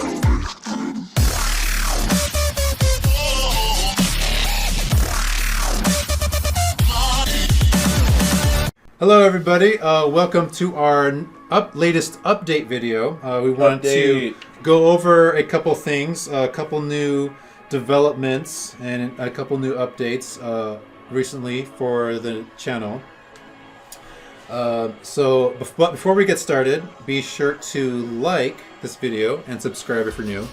Hello everybody, welcome to our latest update video. We wanted to go over a couple things, a couple new developments and a couple new updates recently for the channel. So before we get started, be sure to like this video and subscribe if you're new.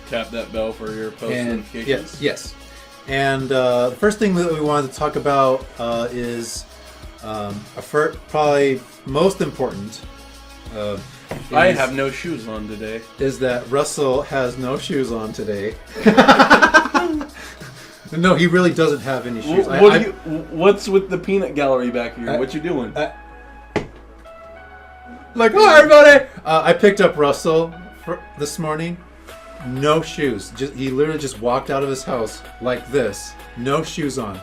Tap that bell for your post notifications. Yes. And the first thing that we wanted to talk about is probably most important. I have no shoes on today. Is that Russell has no shoes on today? No, he really doesn't have any shoes. What's with the peanut gallery back here? What you doing? Oh, everybody! I picked up Russell this morning. No shoes. He literally just walked out of his house like this. No shoes on.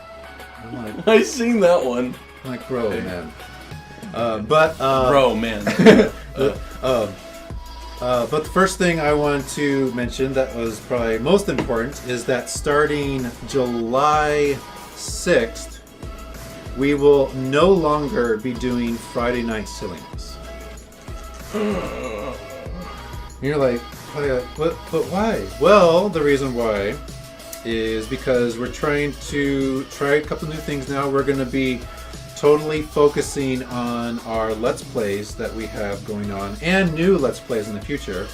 I'm like, I seen that one. I'm like, bro, man. Bro, man. But the first thing I wanted to mention that was probably most important is that starting July 6th, we will no longer be doing Friday Night Silliness. You're like, but why? Well, the reason why is because we're trying to try a couple new things now. We're going to be totally focusing on our Let's Plays that we have going on and new Let's Plays in the future.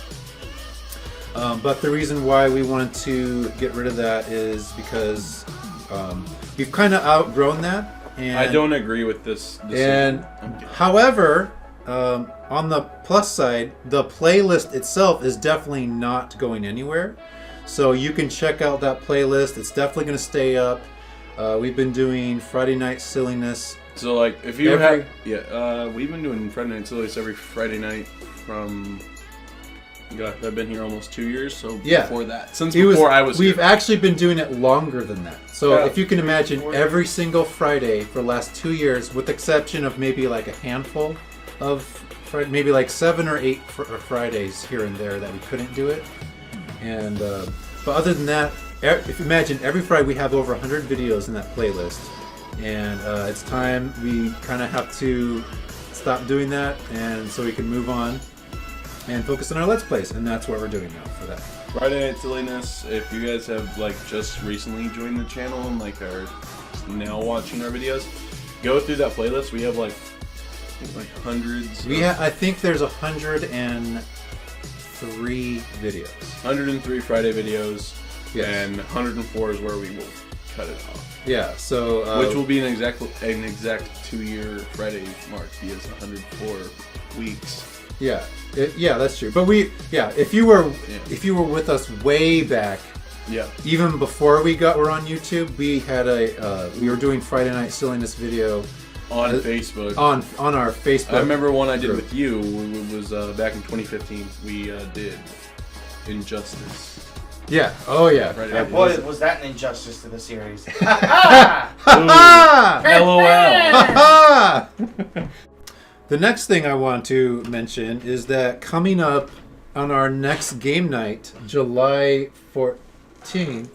But the reason why we wanted to get rid of that is because we've kind of outgrown that. And I don't agree with this decision. And however, on the plus side, the playlist itself is definitely not going anywhere. So you can check out that playlist. It's definitely going to stay up. We've been doing Friday Night Silliness. So, like, if you we've been doing Friday Night Silliness every Friday night from, gosh, I've been here almost 2 years, so before that. We've actually been doing it longer than that. So if you can imagine, every single Friday for the last 2 years, with the exception of maybe like a handful of, maybe like 7 or 8 Fridays here and there that we couldn't do it. And, but other than that, if you imagine, every Friday we have over 100 videos in that playlist. And it's time we kind of have to stop doing that, and so we can move on and focus on our Let's Plays, and that's what we're doing now for that. Friday Night Silliness, if you guys have like just recently joined the channel and like are now watching our videos, go through that playlist. We have like hundreds. I think there's 103 videos. 103 Friday videos, yes. And 104 is where we will cut it off. Yeah, so which will be an exact 2-year Friday mark. Because 104 weeks. Yeah, that's true. But if you were with us way back, even before we're on YouTube, we had we were doing Friday Night Silliness video on Facebook. On our Facebook. I remember one I did with you. It was back in 2015. We did Injustice. Yeah. Oh, yeah. And boy, was that an injustice to the series. LOL. The next thing I want to mention is that coming up on our next game night, July 14th.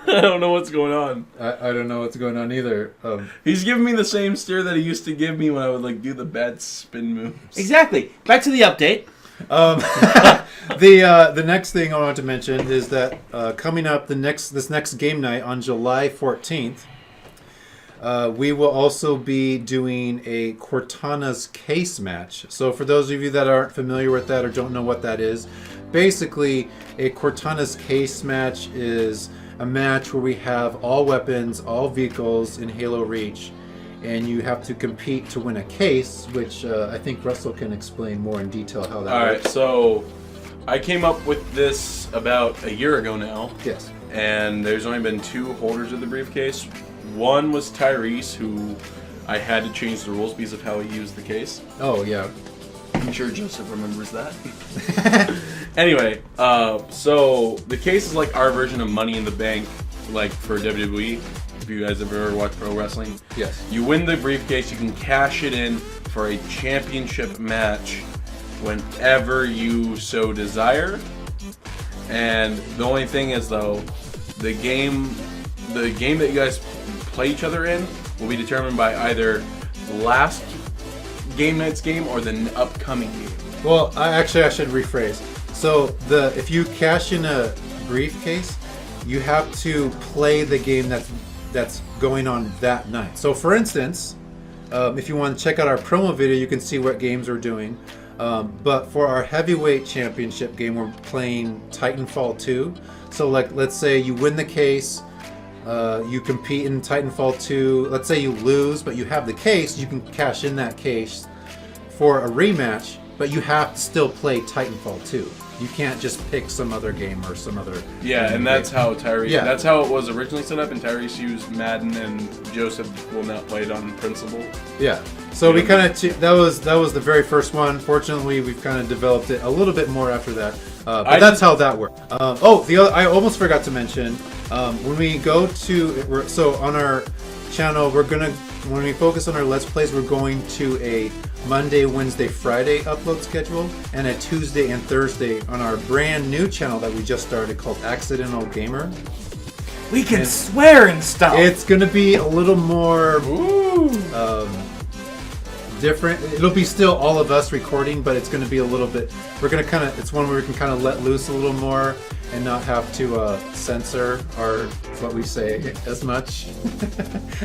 I don't know what's going on. I don't know what's going on either. He's giving me the same stare that he used to give me when I would like do the bad spin moves. Exactly. Back to the update. The next thing I want to mention is that coming up this next game night on July 14th, we will also be doing a Cortana's case match. So for those of you that aren't familiar with that or don't know what that is, basically a Cortana's case match is a match where we have all weapons, all vehicles in Halo Reach, and you have to compete to win a case, which I think Russell can explain more in detail how that works. Alright, so I came up with this about a year ago now. Yes. And there's only been 2 holders of the briefcase. One was Tyrese, who I had to change the rules because of how he used the case. Oh, yeah. I'm sure Joseph remembers that. Anyway, so the case is like our version of Money in the Bank, like for WWE. If you guys have ever watched pro wrestling, yes, you win the briefcase, you can cash it in for a championship match whenever you so desire. And the only thing is, though, the game that you guys play each other in will be determined by either last game night's game or the upcoming game. Well, I should rephrase. So if you cash in a briefcase, you have to play the game that's going on that night. So, for instance, if you want to check out our promo video, you can see what games we're doing. But for our heavyweight championship game, we're playing Titanfall 2. So, like, let's say you win the case, you compete in Titanfall 2. Let's say you lose, but you have the case. You can cash in that case for a rematch, but you have to still play Titanfall 2. You can't just pick some other game or some other. Yeah, and that's how Tyrese. Yeah. That's how it was originally set up. And Tyrese used Madden, and Joseph will not play it on principle. Yeah. So we kind of that was the very first one. Fortunately, we've kind of developed it a little bit more after that. But that's how that worked. The other, I almost forgot to mention when we go to on our channel, when we focus on our Let's Plays, we're going to a Monday, Wednesday, Friday upload schedule, and a Tuesday and Thursday on our brand new channel that we just started called Accidental Gamer. We can swear and stuff. It's gonna be a little more different. It'll be still all of us recording, but it's gonna be a little bit. It's one where we can kind of let loose a little more and not have to censor what we say as much.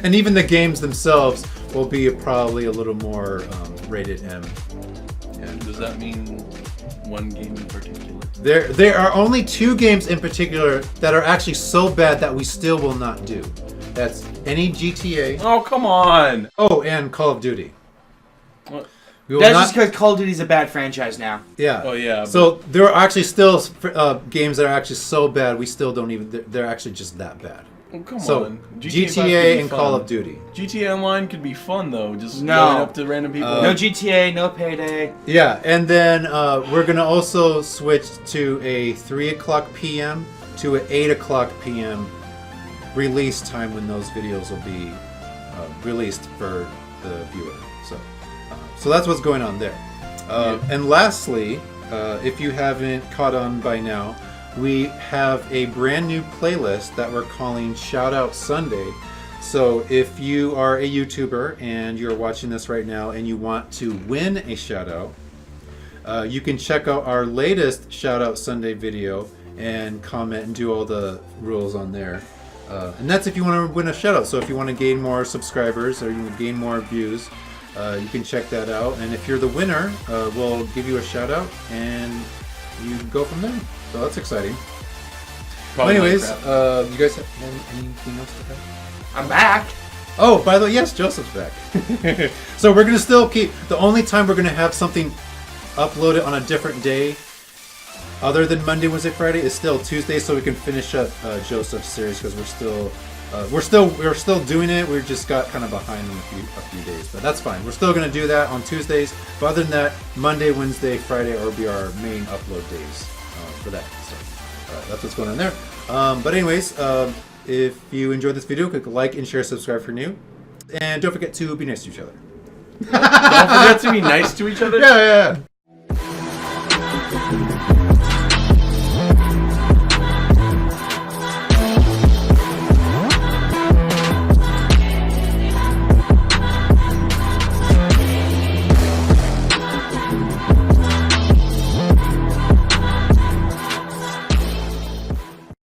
And even the games themselves will be probably a little more rated M. Yeah. Does that mean one game in particular? There are only 2 games in particular that are actually so bad that we still will not do. That's any GTA. Oh, come on! Oh, and Call of Duty. What? We will That's not- just because Call of Duty's a bad franchise now. Yeah. Oh, yeah. So there are actually still games that are actually so bad we still don't even. They're actually just that bad. Oh, come So on. GTA and fun. Call of Duty. GTA Online could be fun though. Just No. going up to random people. No GTA, no Payday. Yeah, and then we're gonna also switch to a 3:00 p.m. to an 8:00 p.m. release time when those videos will be released for the viewer. So that's what's going on there. And lastly, if you haven't caught on by now, we have a brand new playlist that we're calling Shoutout Sunday. So if you are a YouTuber and you're watching this right now and you want to win a shoutout, you can check out our latest Shoutout Sunday video and comment and do all the rules on there. And that's if you want to win a shoutout. So if you want to gain more subscribers or you want to gain more views, you can check that out. And if you're the winner, we'll give you a shout out and you can go from there. So that's exciting. Well, anyways, you guys have anything else to add? I'm back. Oh, by the way, yes, Joseph's back. So we're going to still keep... The only time we're going to have something uploaded on a different day other than Monday, Wednesday, Friday is still Tuesday, so we can finish up Joseph's series because we're still doing it. We just got kind of behind in a few days, but that's fine. We're still going to do that on Tuesdays. But other than that, Monday, Wednesday, Friday will be our main upload days for that. So that's what's going on there. But anyways, if you enjoyed this video, click like and share, subscribe for new, and don't forget to be nice to each other. Don't forget to be nice to each other. Yeah.